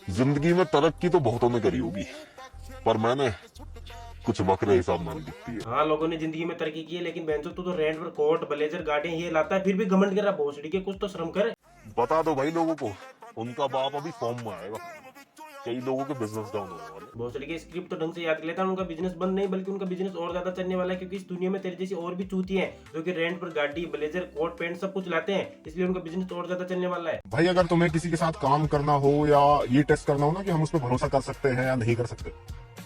जिंदगी में तरक्की तो बहुतों ने करी होगी, पर मैंने कुछ बकरे हिसाब मान दिखती है। हाँ, लोगों ने जिंदगी में तरक्की की है, लेकिन बेंचो तू तो रेंट पर कोट ब्लेजर गाड़ियां ये लाता है, फिर भी घमंड कर रहा। भोसड़ी के कुछ तो शर्म कर। बता दो भाई लोगों को, उनका बाप अभी फॉर्म में आएगा। कई लोगों के बिजनेस डाउन होने वाले। भोसड़ी के स्क्रिप्ट तो ढंग से याद कर लेता है, उनका बिजनेस बंद नहीं बल्कि उनका बिजनेस और ज्यादा चलने वाला है, क्योंकि इस दुनिया में तेरे जैसी और भी चूती हैं जो कि रेंट पर गाड़ी ब्लेजर कोट पैंट सब कुछ लाते हैं, इसलिए उनका बिजनेस और ज्यादा चलने वाला है। भाई अगर तुम्हें किसी के साथ काम करना हो या ये टेस्ट करना हो ना कि हम उस पर भरोसा कर सकते हैं या नहीं कर सकते,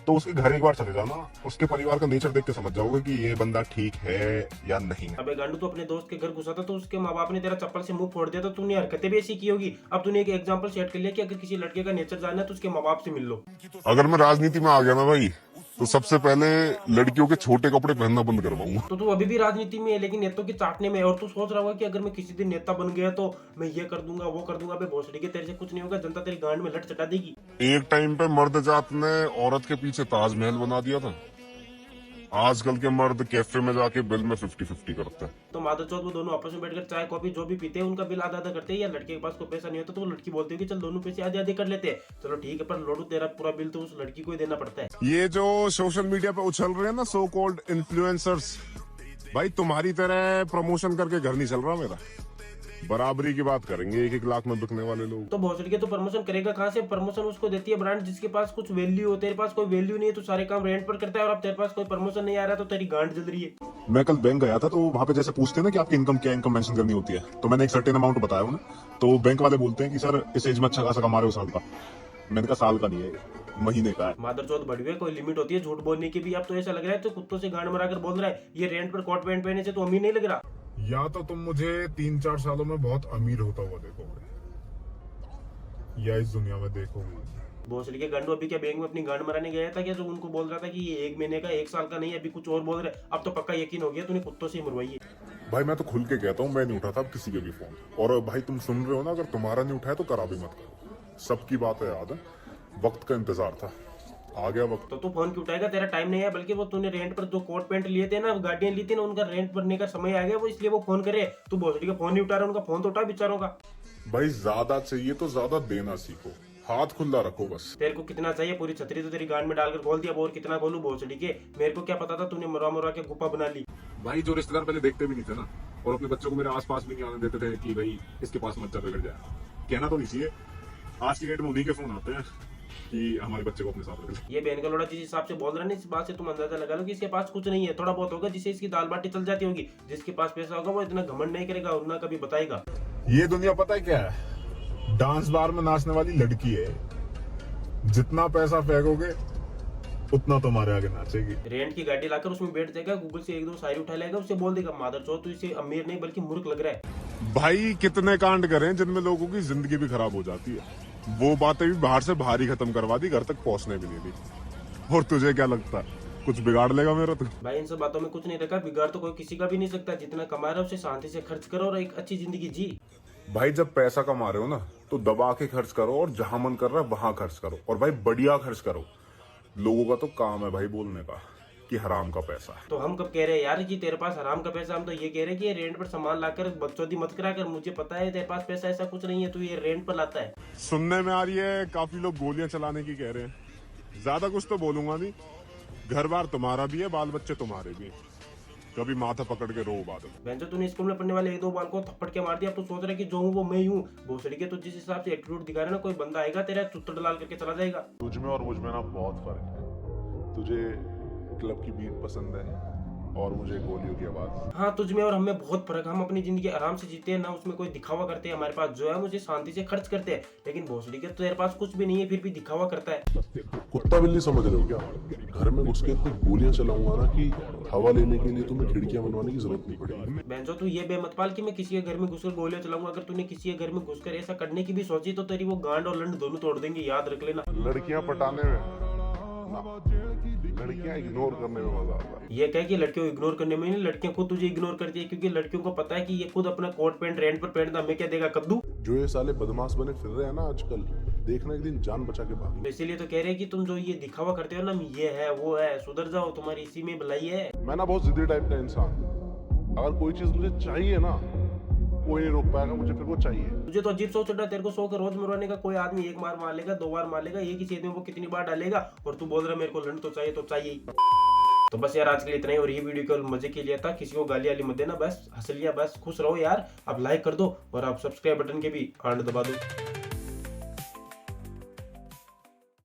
तो उसके घर एक बार चले जाना, उसके परिवार का नेचर देख के समझ जाओगे कि ये बंदा ठीक है या नहीं है। अबे गांडू, तो अपने दोस्त के घर घुसा था तो उसके माँ बाप ने तेरा चप्पल से मुंह फोड़ दिया, तो तूने हरकतें भी ऐसी की होगी। अब तूने एक एग्जांपल सेट कर लिया कि अगर किसी लड़के का नेचर जानना है तो उसके माँ बाप से मिल लो। अगर मैं राजनीति में आ गया ना भाई, तो सबसे पहले लड़कियों के छोटे कपड़े पहनना बंद करवाऊंगा। तो तू अभी भी राजनीति में है, लेकिन नेताओं की चाटने में है, और तू सोच रहा होगा कि अगर मैं किसी दिन नेता बन गया तो मैं ये कर दूंगा वो कर दूंगा। अबे भोसड़ी के, तेरे से कुछ नहीं होगा, जनता तेरी गांड में लट चटा देगी। एक टाइम पे मर्द जात ने औरत के पीछे ताजमहल बना दिया था, आजकल के मर्द कैफे में जाके बिल में 50-50 करते हैं। तो माधव चौथ वो दोनों आपस में बैठकर चाय कॉफी जो भी पीते हैं उनका बिल आधा आधा करते हैं, या लड़के के पास कोई पैसा नहीं होता तो वो लड़की बोलती है कि चल दोनों पैसे आधे आधे कर लेते हैं। चलो ठीक है, पर लोडू तेरा पूरा बिल तो उस लड़की को ही देना पड़ता है। ये जो सोशल मीडिया पे उछल रहे हैं ना सो कॉल्ड इन्फ्लुएंसर्स, भाई तुम्हारी तरह प्रमोशन करके घर नहीं चल रहा मेरा। बराबरी की बात करेंगे 1-1 लाख में बिकने वाले लोग। तो भोसड़ी के तो प्रमोशन करेगा कहाँ से? प्रमोशन उसको देती है ब्रांड जिसके पास कुछ वैल्यू हो। तेरे पास कोई वैल्यू नहीं है, तो सारे काम रेंट पर करता है, और अब तेरे पास कोई प्रमोशन नहीं आ रहा तो तेरी गांड जल रही है। मैं कल बैंक गया था तो वहां पे जैसे पूछते हैं ना कि आपकी इनकम क्या, इनकम मेंशन करनी होती है, तो मैंने एक सर्टेन अमाउंट बताया उन्हें, तो बैंक वाले बोलते हैं कि सर इस एज में अच्छा खासा कमा रहे हो साल का। मैंने कहा साल का नहीं है, महीने का है। मादर चौथ बढ़ी हुई है, कोई लिमिट होती है झूठ बोलने की भी। अब तो ऐसा लग रहा है तो कुत्तों से गांड मराकर बोल रहा है। ये रेंट पर कोट पैंट पहने से तो अमीर नहीं लग रहा। या तो तुम मुझे 3-4 सालों में बहुत अमीर होता हुआ देखोगे, या इस दुनिया में देखोगे। भोसड़ी के गांडू, अभी क्या बैंक में अपनी गांड मराने गया था क्या, जो उनको बोल रहा था कि ये 1 महीने का 1 साल का नहीं, अभी कुछ और बोल रहे। अब तो पक्का यकीन हो गया तूने कुत्तों से ही मरवाई है। भाई मैं तो खुल के कहता हूँ, मैं नहीं उठाता अब किसी के भी फोन। और भाई तुम सुन रहे हो ना, अगर तुम्हारा नहीं उठाया तो करा भी मत करो। सबकी बात है याद है, वक्त का इंतजार था, आ गया वक्त। तो तू फोन क्यों उठाएगा? तेरा टाइम नहीं है, बल्कि वो तूने रेंट पर जो कोट पैंट लिए थे ना, गाड़ियां ली थी ना, उनका रेंट भरने का समय आ गया, वो इसलिए वो फोन करे। तू भोसड़ी का फोन नहीं उठा रहा, उनका फोन तो उठा बेचारों का। भाई ज्यादा चाहिए तो ज्यादा देना सीखो, हाथ खुला रखो बस। तेरे को कितना चाहिए? पूरी छतरी तो तेरी गांड में डालकर खोल दिया, और कितना खोलूं भोसड़ी के? मेरे को क्या पता था तूने मरवा मरवा के गुफा बना ली। भाई जो रिश्तेदार पहले देखते भी नहीं थे ना, और अपने बच्चों को मेरे आसपास भी नहीं आने देते थे कि भाई इसके पास मत जा, बिगड़ जाए, कहना तो नहीं चाहिए। आज की डेट में उन्हीं के फोन आते हैं कि हमारे बच्चे को अपने साथ रख ले। ये बहन का लोड़ा जिस हिसाब से बोल रहा है ना, इस बात से तुम अंदाजा लगा लो कि इसके पास कुछ नहीं है। थोड़ा बहुत होगा जिससे इसकी दाल बाटी चल जाती होगी। जिसके पास पैसा होगा वो इतना घमंड नहीं करेगा और ना कभी बताएगा। ये दुनिया पता है क्या है? डांस बार में नाचने वाली लड़की है, जितना पैसा फेंकोगे उतना तुम्हारे आगे नाचेगी। रेंट की गाड़ी लाकर उसमें बैठ जाएगा, गूगल से 1-2 शायरी उठा लेगा, उससे बोल देगा मादर चौथ तू इसे अमीर नहीं बल्कि मूर्ख लग रहा है। भाई कितने कांड करें जिनमें लोगों की जिंदगी भी खराब हो जाती है, वो बातें भी बाहर से बाहर ही खत्म करवा दी, घर तक पहुंचने भी नहीं दी। और तुझे क्या लगता है कुछ बिगाड़ लेगा मेरा? तो भाई इन सब बातों में कुछ नहीं रखा, बिगाड़ तो कोई किसी का भी नहीं सकता। जितना कमा रहा है उसे शांति से खर्च करो और एक अच्छी जिंदगी जी। भाई जब पैसा कमा रहे हो ना तो दबा के खर्च करो, और जहां मन कर रहा है वहां खर्च करो, और भाई बढ़िया खर्च करो। लोगों का तो काम है भाई बोलने का कि हराम का पैसा है। तो हम कब कह रहे हैं यार कि तेरे पास हराम का पैसा? हम तो ये कह रहे हैं कि ये रेंट पर सामान लाकर बकचोदी मत करा कर। मुझे पता है तेरे पास पैसा ऐसा कुछ नहीं है, तू ये रेंट पर लाता है। सुनने में आ रही है काफी लोग गोलियां चलाने की कह रहे हैं। ज्यादा कुछ तो बोलूंगा नहीं, घर बार तुम्हारा भी है, बाल बच्चे तुम्हारे भी हैं। कभी माथा पकड़ के रो बादल। बेंचो तूने स्कूल में पढ़ने वाले 1-2 बाल को थप्पड़ के मार दिया, अब तो सोच रहा है कि जो हूँ वो मैं ही हूँ। भोसड़ी के तो जिस हिसाब से एटीट्यूड दिखा रहा है ना, कोई बंदा आएगा तेरा चुत्तर लाल करके चला जाएगा। तुझ में और मुझ में ना बहुत फर्क है। तुझे क्लब की बीट पसंद है और मुझे गोलियों की आवाज। हाँ, तुझ में और हमें बहुत फर्क। हम अपनी जिंदगी आराम से जीते हैं ना, उसमें कोई दिखावा करते हैं। हमारे पास जो है मुझे शांति से खर्च करते हैं, लेकिन भोसड़ी के तो तेरे पास कुछ भी नहीं है फिर भी दिखावा करता है। कुत्ता बिल्ली समझ रहे हो क्या? घर में घुस के इतनी गोलियां चलाऊंगा ना कि हवा लेने के लिए तुम्हें खिड़कियां बनवाने की जरूरत नहीं पड़ेगी। बेंचो तू ये बेमत पाल कि मैं किसी के घर में घुसकर गोलियां चलाऊंगा। अगर तूने किसी के घर में घुसकर ऐसा करने की भी सोची तो तेरी वो गांड और लंड दोनों तोड़ देंगे, याद रख लेना। लड़कियां पटाने में ना, लड़कियां इग्नोर करने में मजा आता है। ये कह कि लड़कियों को इग्नोर करने में नहीं, लड़कियां खुद तुझे इग्नोर करती है, क्योंकि लड़कियों को पता है कि ये खुद अपना कोट पैंट रेंट पर पहनता, हमें क्या देगा कद्दू। जो ये साले बदमाश बने फिर रहे हैं ना आजकल, देखना एक दिन जान बचा के भाग। तो इसीलिए तो कह रहे हैं कि तुम जो ये दिखावा करते हो ना, ये है वो है, सुधर जाओ, तुम्हारी इसी में भलाई है। मैं ना बहुत जिद्दी टाइप का इंसान, अगर कोई चीज मुझे चाहिए ना कोई नहीं रोक पाएगा, मुझे फिर वो चाहिए। तुझे तो अजीब सोच रहा है, तेरे को 100 का रोज मरवाने का कोई आदमी एक बार मार लेगा, 2 बार मार लेगा, एक ही चीज में वो कितनी बार डालेगा, और तू बोल रहा है मेरे को लड़न तो चाहिए तो चाहिए। तो बस यार आज के लिए इतना ही, और ये वीडियो केवल मजे के लिए था, किसी को गाली वाली मत देना, बस हंस लिया, बस खुश रहो यार। आप लाइक कर दो और आप सब्सक्राइब बटन के भी आंट दबा दो।